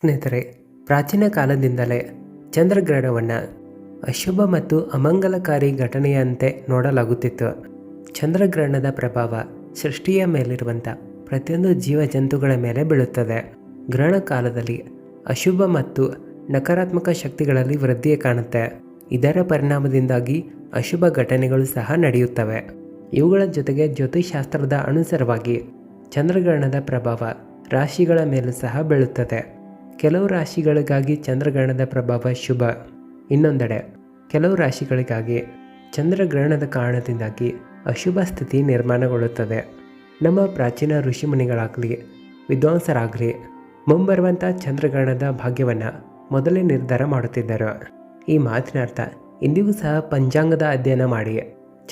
ಸ್ನೇಹಿತರೆ, ಪ್ರಾಚೀನ ಕಾಲದಿಂದಲೇ ಚಂದ್ರಗ್ರಹಣವನ್ನು ಅಶುಭ ಮತ್ತು ಅಮಂಗಲಕಾರಿ ಘಟನೆಯಂತೆ ನೋಡಲಾಗುತ್ತಿತ್ತು. ಚಂದ್ರಗ್ರಹಣದ ಪ್ರಭಾವ ಸೃಷ್ಟಿಯ ಮೇಲಿರುವಂಥ ಪ್ರತಿಯೊಂದು ಜೀವಜಂತುಗಳ ಮೇಲೆ ಬೀಳುತ್ತದೆ. ಗ್ರಹಣ ಕಾಲದಲ್ಲಿ ಅಶುಭ ಮತ್ತು ನಕಾರಾತ್ಮಕ ಶಕ್ತಿಗಳಲ್ಲಿ ವೃದ್ಧಿ ಕಾಣುತ್ತೆ. ಇದರ ಪರಿಣಾಮದಿಂದಾಗಿ ಅಶುಭ ಘಟನೆಗಳು ಸಹ ನಡೆಯುತ್ತವೆ. ಇವುಗಳ ಜೊತೆಗೆ ಜ್ಯೋತಿಷಾಸ್ತ್ರದ ಅನುಸಾರವಾಗಿ ಚಂದ್ರಗ್ರಹಣದ ಪ್ರಭಾವ ರಾಶಿಗಳ ಮೇಲೂ ಸಹ ಬೀಳುತ್ತದೆ. ಕೆಲವು ರಾಶಿಗಳಿಗಾಗಿ ಚಂದ್ರಗ್ರಹಣದ ಪ್ರಭಾವ ಶುಭ, ಇನ್ನೊಂದೆಡೆ ಕೆಲವು ರಾಶಿಗಳಿಗಾಗಿ ಚಂದ್ರಗ್ರಹಣದ ಕಾರಣದಿಂದಾಗಿ ಅಶುಭ ಸ್ಥಿತಿ ನಿರ್ಮಾಣಗೊಳ್ಳುತ್ತದೆ. ನಮ್ಮ ಪ್ರಾಚೀನ ಋಷಿಮುನಿಗಳಾಗಲಿ ವಿದ್ವಾಂಸರಾಗಲಿ ಮುಂಬರುವಂಥ ಚಂದ್ರಗ್ರಹಣದ ಭಾಗ್ಯವನ್ನು ಮೊದಲೇ ನಿರ್ಧಾರ ಮಾಡುತ್ತಿದ್ದರು. ಈ ಮಾತಿನ ಅರ್ಥ ಇಂದಿಗೂ ಸಹ ಪಂಚಾಂಗದ ಅಧ್ಯಯನ ಮಾಡಿ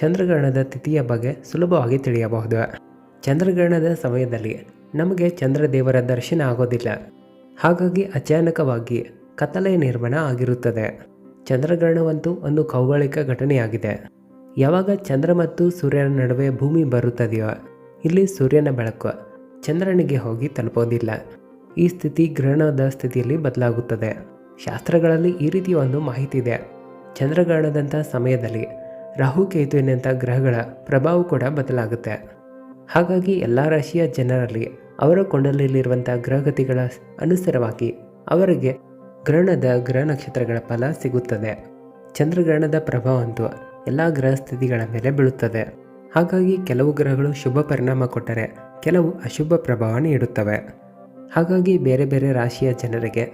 ಚಂದ್ರಗ್ರಹಣದ ತಿಥಿಯ ಬಗ್ಗೆ ಸುಲಭವಾಗಿ ತಿಳಿಯಬಹುದು. ಚಂದ್ರಗ್ರಹಣದ ಸಮಯದಲ್ಲಿ ನಮಗೆ ಚಂದ್ರದೇವರ ದರ್ಶನ ಆಗೋದಿಲ್ಲ. ಹಾಗಾಗಿ ಅಚಾನಕವಾಗಿ ಕತ್ತಲೆಯ ನಿರ್ಮಾಣ ಆಗಿರುತ್ತದೆ. ಚಂದ್ರಗ್ರಹಣವಂತೂ ಒಂದು ಖೌಗೋಳಿಕ ಘಟನೆಯಾಗಿದೆ. ಯಾವಾಗ ಚಂದ್ರ ಮತ್ತು ಸೂರ್ಯನ ನಡುವೆ ಭೂಮಿ ಬರುತ್ತದೆಯೋ ಇಲ್ಲಿ ಸೂರ್ಯನ ಬೆಳಕು ಚಂದ್ರನಿಗೆ ಹೋಗಿ ತಲುಪೋದಿಲ್ಲ. ಈ ಸ್ಥಿತಿ ಗ್ರಹಣದ ಸ್ಥಿತಿಯಲ್ಲಿ ಬದಲಾಗುತ್ತದೆ. ಶಾಸ್ತ್ರಗಳಲ್ಲಿ ಈ ರೀತಿಯ ಒಂದು ಮಾಹಿತಿ ಇದೆ. ಚಂದ್ರಗ್ರಹಣದಂಥ ಸಮಯದಲ್ಲಿ ರಾಹುಕೇತುವಿನಂಥ ಗ್ರಹಗಳ ಪ್ರಭಾವ ಕೂಡ ಬದಲಾಗುತ್ತೆ. ಹಾಗಾಗಿ ಎಲ್ಲ ರಾಶಿಯ ಜನರಲ್ಲಿ ಅವರ ಕೊಂಡಲಿರುವಂಥ ಗ್ರಹಗತಿಗಳ ಅನುಸಾರವಾಗಿ ಅವರಿಗೆ ಗ್ರಹ ನಕ್ಷತ್ರಗಳ ಫಲ ಸಿಗುತ್ತದೆ. ಚಂದ್ರಗ್ರಹಣದ ಪ್ರಭಾವಂತೂ ಎಲ್ಲ ಗ್ರಹ ಸ್ಥಿತಿಗಳ ಮೇಲೆ ಬೀಳುತ್ತದೆ. ಹಾಗಾಗಿ ಕೆಲವು ಗ್ರಹಗಳು ಶುಭ ಪರಿಣಾಮ ಕೊಟ್ಟರೆ ಕೆಲವು ಅಶುಭ ಪ್ರಭಾವ ನೀಡುತ್ತವೆ. ಹಾಗಾಗಿ ಬೇರೆ ಬೇರೆ ರಾಶಿಯ ಜನರಿಗೆ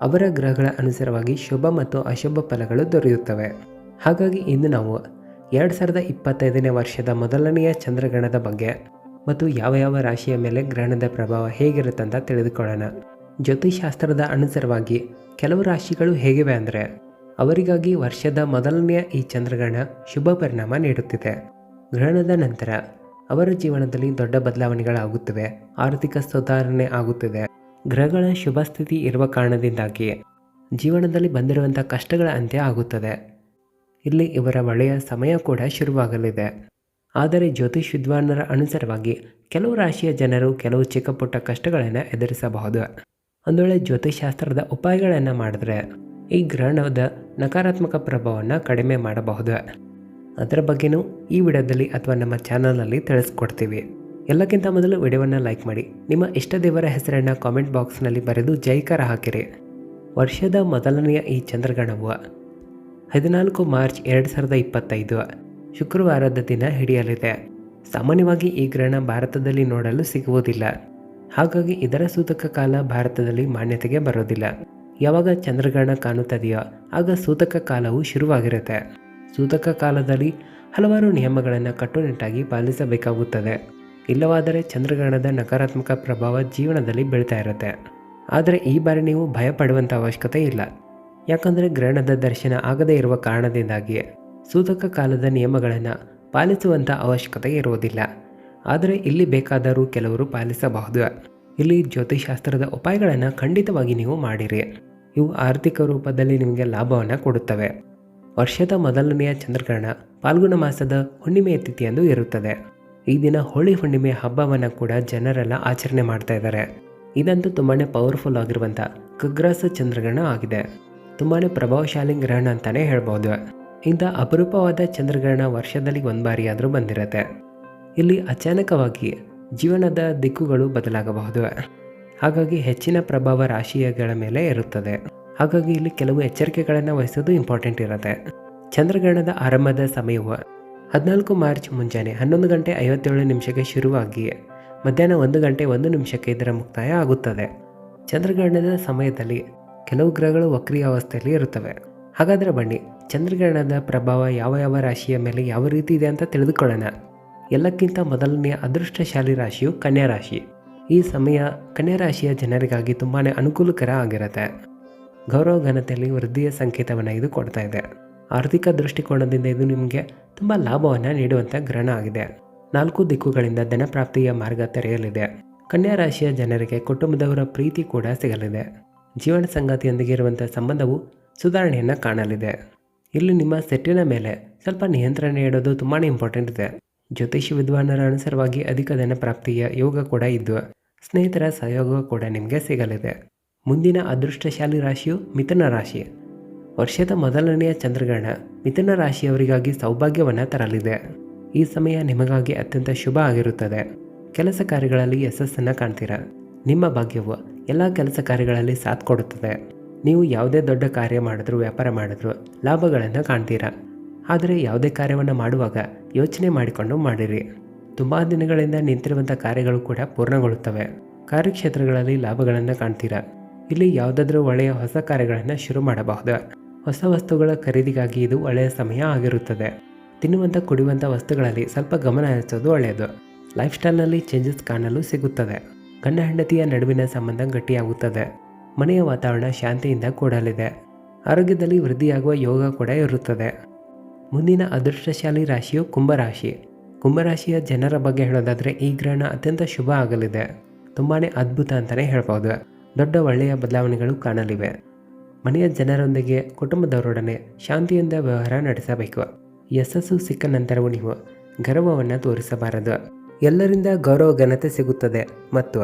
ಅವರ ಗ್ರಹಗಳ ಅನುಸಾರವಾಗಿ ಶುಭ ಮತ್ತು ಅಶುಭ ಫಲಗಳು ದೊರೆಯುತ್ತವೆ. ಹಾಗಾಗಿ ಇಂದು ನಾವು 2025ನೇ ವರ್ಷದ ಮೊದಲನೆಯ ಚಂದ್ರಗ್ರಹಣದ ಬಗ್ಗೆ ಮತ್ತು ಯಾವ ಯಾವ ರಾಶಿಯ ಮೇಲೆ ಗ್ರಹಣದ ಪ್ರಭಾವ ಹೇಗಿರುತ್ತೆ ಅಂತ ತಿಳಿದುಕೊಳ್ಳೋಣ. ಜ್ಯೋತಿಷಾಸ್ತ್ರದ ಅನುಸಾರವಾಗಿ ಕೆಲವು ರಾಶಿಗಳು ಹೇಗಿವೆ ಅಂದರೆ ಅವರಿಗಾಗಿ ವರ್ಷದ ಮೊದಲನೆಯ ಈ ಚಂದ್ರಗ್ರಹಣ ಶುಭ ಪರಿಣಾಮ ನೀಡುತ್ತಿದೆ. ಗ್ರಹಣದ ನಂತರ ಅವರ ಜೀವನದಲ್ಲಿ ದೊಡ್ಡ ಬದಲಾವಣೆಗಳಾಗುತ್ತವೆ. ಆರ್ಥಿಕ ಸುಧಾರಣೆ ಆಗುತ್ತದೆ. ಗ್ರಹಗಳ ಶುಭ ಸ್ಥಿತಿ ಇರುವ ಕಾರಣದಿಂದಾಗಿ ಜೀವನದಲ್ಲಿ ಬಂದಿರುವಂಥ ಕಷ್ಟಗಳ ಅಂತ್ಯ ಆಗುತ್ತದೆ. ಇಲ್ಲಿ ಇವರ ಒಳ್ಳೆಯ ಸಮಯ ಕೂಡ ಶುರುವಾಗಲಿದೆ. ಆದರೆ ಜ್ಯೋತಿಷ್ ವಿದ್ವಾನರ ಅನುಸಾರವಾಗಿ ಕೆಲವು ರಾಶಿಯ ಜನರು ಕೆಲವು ಚಿಕ್ಕ ಪುಟ್ಟ ಕಷ್ಟಗಳನ್ನು ಎದುರಿಸಬಹುದು. ಒಂದು ವೇಳೆ ಜ್ಯೋತಿಷಾಸ್ತ್ರದ ಉಪಾಯಗಳನ್ನು ಮಾಡಿದ್ರೆ ಈ ಗ್ರಹಣದ ನಕಾರಾತ್ಮಕ ಪ್ರಭಾವವನ್ನು ಕಡಿಮೆ ಮಾಡಬಹುದು. ಅದರ ಬಗ್ಗೆನೂ ಈ ವಿಡಿಯೋದಲ್ಲಿ ಅಥವಾ ನಮ್ಮ ಚಾನಲಲ್ಲಿ ತಿಳಿಸ್ಕೊಡ್ತೀವಿ. ಎಲ್ಲಕ್ಕಿಂತ ಮೊದಲು ವಿಡಿಯೋವನ್ನು ಲೈಕ್ ಮಾಡಿ, ನಿಮ್ಮ ಇಷ್ಟ ದೇವರ ಹೆಸರನ್ನು ಕಾಮೆಂಟ್ ಬಾಕ್ಸ್ನಲ್ಲಿ ಬರೆದು ಜೈಕಾರ ಹಾಕಿರಿ. ವರ್ಷದ ಮೊದಲನೆಯ ಈ ಚಂದ್ರಗ್ರಹಣವು 14 ಮಾರ್ಚ್ 2025 ಶುಕ್ರವಾರದ ದಿನ ಹಿಡಿಯಲಿದೆ. ಸಾಮಾನ್ಯವಾಗಿ ಈ ಗ್ರಹಣ ಭಾರತದಲ್ಲಿ ನೋಡಲು ಸಿಗುವುದಿಲ್ಲ. ಹಾಗಾಗಿ ಇದರ ಸೂತಕ ಕಾಲ ಭಾರತದಲ್ಲಿ ಮಾನ್ಯತೆಗೆ ಬರೋದಿಲ್ಲ. ಯಾವಾಗ ಚಂದ್ರಗ್ರಹಣ ಕಾಣುತ್ತದೆಯೋ ಆಗ ಸೂತಕ ಕಾಲವು ಶುರುವಾಗಿರುತ್ತೆ. ಸೂತಕ ಕಾಲದಲ್ಲಿ ಹಲವಾರು ನಿಯಮಗಳನ್ನು ಕಟ್ಟುನಿಟ್ಟಾಗಿ ಪಾಲಿಸಬೇಕಾಗುತ್ತದೆ. ಇಲ್ಲವಾದರೆ ಚಂದ್ರಗ್ರಹಣದ ನಕಾರಾತ್ಮಕ ಪ್ರಭಾವ ಜೀವನದಲ್ಲಿ ಬೀಳ್ತಾ ಇರುತ್ತೆ. ಆದರೆ ಈ ಬಾರಿ ನೀವು ಭಯಪಡುವಂಥ ಅವಶ್ಯಕತೆ ಇಲ್ಲ. ಯಾಕಂದರೆ ಗ್ರಹಣದ ದರ್ಶನ ಆಗದೇ ಇರುವ ಕಾರಣದಿಂದಾಗಿ ಸೂತಕ ಕಾಲದ ನಿಯಮಗಳನ್ನು ಪಾಲಿಸುವಂಥ ಅವಶ್ಯಕತೆ ಇರುವುದಿಲ್ಲ. ಆದರೆ ಇಲ್ಲಿ ಬೇಕಾದರೂ ಕೆಲವರು ಪಾಲಿಸಬಹುದು. ಇಲ್ಲಿ ಜ್ಯೋತಿಷಾಸ್ತ್ರದ ಉಪಾಯಗಳನ್ನು ಖಂಡಿತವಾಗಿ ನೀವು ಮಾಡಿರಿ. ಇವು ಆರ್ಥಿಕ ರೂಪದಲ್ಲಿ ನಿಮಗೆ ಲಾಭವನ್ನು ಕೊಡುತ್ತವೆ. ವರ್ಷದ ಮೊದಲನೆಯ ಚಂದ್ರಗ್ರಹಣ ಫಾಲ್ಗುಣ ಮಾಸದ ಹುಣ್ಣಿಮೆಯ ತಿಥಿಯಂದು ಇರುತ್ತದೆ. ಈ ದಿನ ಹೋಳಿ ಹುಣ್ಣಿಮೆ ಹಬ್ಬವನ್ನು ಕೂಡ ಜನರೆಲ್ಲ ಆಚರಣೆ ಮಾಡ್ತಾ ಇದ್ದಾರೆ. ಇದಂತೂ ತುಂಬಾ ಪವರ್ಫುಲ್ ಆಗಿರುವಂಥ ಖಗ್ರಾಸ ಚಂದ್ರಗ್ರಹಣ ಆಗಿದೆ. ತುಂಬಾ ಪ್ರಭಾವಶಾಲಿ ಗ್ರಹಣ ಅಂತಲೇ ಹೇಳ್ಬೋದು. ಇಂಥ ಅಪರೂಪವಾದ ಚಂದ್ರಗ್ರಹಣ ವರ್ಷದಲ್ಲಿ ಒಂದು ಬಾರಿಯಾದರೂ ಬಂದಿರುತ್ತೆ. ಇಲ್ಲಿ ಅಚಾನಕವಾಗಿ ಜೀವನದ ದಿಕ್ಕುಗಳು ಬದಲಾಗಬಹುದು. ಹಾಗಾಗಿ ಹೆಚ್ಚಿನ ಪ್ರಭಾವ ರಾಶಿಗಳ ಮೇಲೆ ಇರುತ್ತದೆ. ಹಾಗಾಗಿ ಇಲ್ಲಿ ಕೆಲವು ಎಚ್ಚರಿಕೆಗಳನ್ನು ವಹಿಸೋದು ಇಂಪಾರ್ಟೆಂಟ್ ಇರುತ್ತೆ. ಚಂದ್ರಗ್ರಹಣದ ಆರಂಭದ ಸಮಯವು 14 ಮಾರ್ಚ್ ಮುಂಜಾನೆ 11:57 ಶುರುವಾಗಿ ಮಧ್ಯಾಹ್ನ 1:01 ಇದರ ಮುಕ್ತಾಯ ಆಗುತ್ತದೆ. ಚಂದ್ರಗ್ರಹಣದ ಸಮಯದಲ್ಲಿ ಕೆಲವು ಗ್ರಹಗಳು ವಕ್ರೀಯ ಅವಸ್ಥೆಯಲ್ಲಿ ಇರುತ್ತವೆ. ಹಾಗಾದರೆ ಬನ್ನಿ ಚಂದ್ರಗ್ರಹಣದ ಪ್ರಭಾವ ಯಾವ ಯಾವ ರಾಶಿಯ ಮೇಲೆ ಯಾವ ರೀತಿ ಇದೆ ಅಂತ ತಿಳಿದುಕೊಳ್ಳೋಣ. ಎಲ್ಲಕ್ಕಿಂತ ಮೊದಲನೆಯ ಅದೃಷ್ಟಶಾಲಿ ರಾಶಿಯು ಕನ್ಯಾ ರಾಶಿ. ಈ ಸಮಯ ಕನ್ಯಾ ರಾಶಿಯ ಜನರಿಗಾಗಿ ತುಂಬಾ ಅನುಕೂಲಕರ ಆಗಿರುತ್ತೆ. ಗೌರವ ಘನತೆಯಲ್ಲಿ ವೃದ್ಧಿಯ ಸಂಕೇತವನ್ನು ಇದು ಕೊಡ್ತಾ ಇದೆ. ಆರ್ಥಿಕ ದೃಷ್ಟಿಕೋನದಿಂದ ಇದು ನಿಮಗೆ ತುಂಬ ಲಾಭವನ್ನು ನೀಡುವಂಥ ಗ್ರಹಣ ಆಗಿದೆ. 4 ದಿಕ್ಕುಗಳಿಂದ ಧನಪ್ರಾಪ್ತಿಯ ಮಾರ್ಗ ತೆರೆಯಲಿದೆ. ಕನ್ಯಾ ರಾಶಿಯ ಜನರಿಗೆ ಕುಟುಂಬದವರ ಪ್ರೀತಿ ಕೂಡ ಸಿಗಲಿದೆ. ಜೀವನ ಸಂಗಾತಿಯೊಂದಿಗೆ ಇರುವಂಥ ಸಂಬಂಧವು ಸುಧಾರಣೆಯನ್ನು ಕಾಣಲಿದೆ. ಇಲ್ಲಿ ನಿಮ್ಮ ಸೆಟ್ಟಿನ ಮೇಲೆ ಸ್ವಲ್ಪ ನಿಯಂತ್ರಣ ಇಡೋದು ತುಂಬಾ ಇಂಪಾರ್ಟೆಂಟ್ ಇದೆ. ಜ್ಯೋತಿಷ ವಿದ್ವಾನರ ಅನುಸಾರವಾಗಿ ಅಧಿಕ ಧನ ಪ್ರಾಪ್ತಿಯ ಯೋಗ ಕೂಡ ಇದ್ದು ಸ್ನೇಹಿತರ ಸಹಯೋಗ ಕೂಡ ನಿಮಗೆ ಸಿಗಲಿದೆ. ಮುಂದಿನ ಅದೃಷ್ಟಶಾಲಿ ರಾಶಿಯು ಮಿಥುನ ರಾಶಿ. ವರ್ಷದ ಮೊದಲನೆಯ ಚಂದ್ರಗ್ರಹಣ ಮಿಥುನ ರಾಶಿಯವರಿಗಾಗಿ ಸೌಭಾಗ್ಯವನ್ನು ತರಲಿದೆ. ಈ ಸಮಯ ನಿಮಗಾಗಿ ಅತ್ಯಂತ ಶುಭ ಆಗಿರುತ್ತದೆ. ಕೆಲಸ ಕಾರ್ಯಗಳಲ್ಲಿ ಯಶಸ್ಸನ್ನು ಕಾಣ್ತೀರಾ. ನಿಮ್ಮ ಭಾಗ್ಯವು ಎಲ್ಲ ಕೆಲಸ ಕಾರ್ಯಗಳಲ್ಲಿ ಸಾಥ್ ಕೊಡುತ್ತದೆ. ನೀವು ಯಾವುದೇ ದೊಡ್ಡ ಕಾರ್ಯ ಮಾಡಿದ್ರು, ವ್ಯಾಪಾರ ಮಾಡಿದ್ರು ಲಾಭಗಳನ್ನು ಕಾಣ್ತೀರಾ. ಆದರೆ ಯಾವುದೇ ಕಾರ್ಯವನ್ನು ಮಾಡುವಾಗ ಯೋಚನೆ ಮಾಡಿಕೊಂಡು ಮಾಡಿರಿ. ತುಂಬ ದಿನಗಳಿಂದ ನಿಂತಿರುವಂಥ ಕಾರ್ಯಗಳು ಕೂಡ ಪೂರ್ಣಗೊಳ್ಳುತ್ತವೆ. ಕಾರ್ಯಕ್ಷೇತ್ರಗಳಲ್ಲಿ ಲಾಭಗಳನ್ನು ಕಾಣ್ತೀರಾ. ಇಲ್ಲಿ ಯಾವುದಾದ್ರೂ ಒಳ್ಳೆಯ ಹೊಸ ಕಾರ್ಯಗಳನ್ನು ಶುರು ಮಾಡಬಹುದು. ಹೊಸ ವಸ್ತುಗಳ ಖರೀದಿಗಾಗಿ ಇದು ಒಳ್ಳೆಯ ಸಮಯ ಆಗಿರುತ್ತದೆ. ತಿನ್ನುವಂಥ ಕುಡಿಯುವಂಥ ವಸ್ತುಗಳಲ್ಲಿ ಸ್ವಲ್ಪ ಗಮನ ಹರಿಸೋದು ಒಳ್ಳೆಯದು. ಲೈಫ್ ಸ್ಟೈಲ್ನಲ್ಲಿ ಚೇಂಜಸ್ ಕಾಣಲು ಸಿಗುತ್ತದೆ. ಗಂಡ ಹೆಂಡತಿಯ ನಡುವಿನ ಸಂಬಂಧ ಗಟ್ಟಿಯಾಗುತ್ತದೆ. ಮನೆಯ ವಾತಾವರಣ ಶಾಂತಿಯಿಂದ ಕೂಡಲಿದೆ. ಆರೋಗ್ಯದಲ್ಲಿ ವೃದ್ಧಿಯಾಗುವ ಯೋಗ ಕೂಡ ಇರುತ್ತದೆ. ಮುಂದಿನ ಅದೃಷ್ಟಶಾಲಿ ರಾಶಿಯು ಕುಂಭರಾಶಿ. ಕುಂಭರಾಶಿಯ ಜನರ ಬಗ್ಗೆ ಹೇಳೋದಾದರೆ ಈ ಗ್ರಹಣ ಅತ್ಯಂತ ಶುಭ ಆಗಲಿದೆ. ತುಂಬಾ ಅದ್ಭುತ ಅಂತಲೇ ಹೇಳ್ಬೋದು. ದೊಡ್ಡ ಒಳ್ಳೆಯ ಬದಲಾವಣೆಗಳು ಕಾಣಲಿವೆ. ಮನೆಯ ಜನರೊಂದಿಗೆ ಕುಟುಂಬದವರೊಡನೆ ಶಾಂತಿಯಿಂದ ವ್ಯವಹಾರ ನಡೆಸಬೇಕು. ಯಶಸ್ಸು ಸಿಕ್ಕ ನಂತರವೂ ನೀವು ಗರ್ವವನ್ನು ತೋರಿಸಬಾರದು. ಎಲ್ಲರಿಂದ ಗೌರವ ಘನತೆ ಸಿಗುತ್ತದೆ ಮತ್ತು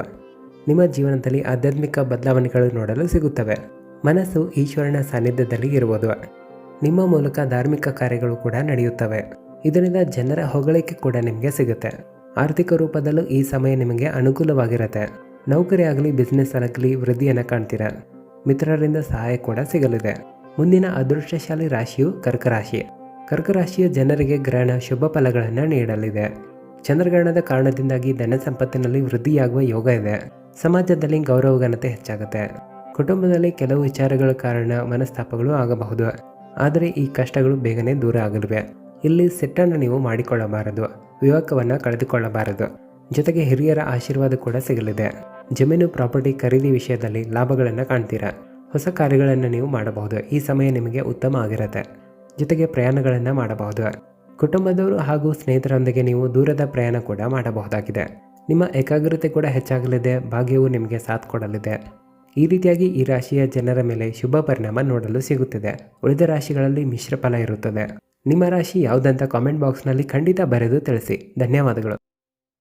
ನಿಮ್ಮ ಜೀವನದಲ್ಲಿ ಆಧ್ಯಾತ್ಮಿಕ ಬದಲಾವಣೆಗಳು ನೋಡಲು ಸಿಗುತ್ತವೆ. ಮನಸ್ಸು ಈಶ್ವರನ ಸಾನ್ನಿಧ್ಯದಲ್ಲಿ ಇರುವುದು. ನಿಮ್ಮ ಮೂಲಕ ಧಾರ್ಮಿಕ ಕಾರ್ಯಗಳು ಕೂಡ ನಡೆಯುತ್ತವೆ. ಇದರಿಂದ ಜನರ ಹೊಗಳಿಕೆ ಕೂಡ ನಿಮಗೆ ಸಿಗುತ್ತೆ. ಆರ್ಥಿಕ ರೂಪದಲ್ಲೂ ಈ ಸಮಯ ನಿಮಗೆ ಅನುಕೂಲವಾಗಿರುತ್ತೆ. ನೌಕರಿ ಆಗಲಿ ಬಿಸ್ನೆಸ್ ಆಗಲಿ ವೃದ್ಧಿಯನ್ನು ಕಾಣ್ತೀರಾ. ಮಿತ್ರರಿಂದ ಸಹಾಯ ಕೂಡ ಸಿಗಲಿದೆ. ಮುಂದಿನ ಅದೃಷ್ಟಶಾಲಿ ರಾಶಿಯು ಕರ್ಕರಾಶಿ. ಕರ್ಕರಾಶಿಯ ಜನರಿಗೆ ಗ್ರಹಣ ಶುಭ ಫಲಗಳನ್ನು ನೀಡಲಿದೆ. ಚಂದ್ರಗ್ರಹಣದ ಕಾರಣದಿಂದಾಗಿ ಧನ ಸಂಪತ್ತಿನಲ್ಲಿ ವೃದ್ಧಿಯಾಗುವ ಯೋಗ ಇದೆ. ಸಮಾಜದಲ್ಲಿ ಗೌರವ ಘನತೆ ಹೆಚ್ಚಾಗುತ್ತೆ. ಕುಟುಂಬದಲ್ಲಿ ಕೆಲವು ವಿಚಾರಗಳ ಕಾರಣ ಮನಸ್ತಾಪಗಳು ಆಗಬಹುದು. ಆದರೆ ಈ ಕಷ್ಟಗಳು ಬೇಗನೆ ದೂರ ಆಗಲಿವೆ. ಇಲ್ಲಿ ಸಿಟ್ಟನ್ನು ನೀವು ಮಾಡಿಕೊಳ್ಳಬಾರದು. ವಿವೇಕವನ್ನು ಕಳೆದುಕೊಳ್ಳಬಾರದು. ಜೊತೆಗೆ ಹಿರಿಯರ ಆಶೀರ್ವಾದ ಕೂಡ ಸಿಗಲಿದೆ. ಜಮೀನು ಪ್ರಾಪರ್ಟಿ ಖರೀದಿ ವಿಷಯದಲ್ಲಿ ಲಾಭಗಳನ್ನು ಕಾಣ್ತೀರಾ. ಹೊಸ ಕಾರ್ಯಗಳನ್ನು ನೀವು ಮಾಡಬಹುದು. ಈ ಸಮಯ ನಿಮಗೆ ಉತ್ತಮ ಆಗಿರುತ್ತೆ. ಜೊತೆಗೆ ಪ್ರಯಾಣಗಳನ್ನು ಮಾಡಬಹುದು. ಕುಟುಂಬದವರು ಹಾಗೂ ಸ್ನೇಹಿತರೊಂದಿಗೆ ನೀವು ದೂರದ ಪ್ರಯಾಣ ಕೂಡ ಮಾಡಬಹುದಾಗಿದೆ. ನಿಮ್ಮ ಏಕಾಗ್ರತೆ ಕೂಡ ಹೆಚ್ಚಾಗಲಿದೆ. ಭಾಗ್ಯವು ನಿಮಗೆ ಸಾಥ್ ಕೊಡಲಿದೆ. ಈ ರೀತಿಯಾಗಿ ಈ ರಾಶಿಯ ಜನರ ಮೇಲೆ ಶುಭ ಪರಿಣಾಮ ನೋಡಲು ಸಿಗುತ್ತದೆ. ಉಳಿದ ರಾಶಿಗಳಲ್ಲಿ ಮಿಶ್ರ ಫಲ ಇರುತ್ತದೆ. ನಿಮ್ಮ ರಾಶಿ ಯಾವುದಂತ ಕಾಮೆಂಟ್ ಬಾಕ್ಸ್ನಲ್ಲಿ ಖಂಡಿತ ಬರೆದು ತಿಳಿಸಿ. ಧನ್ಯವಾದಗಳು.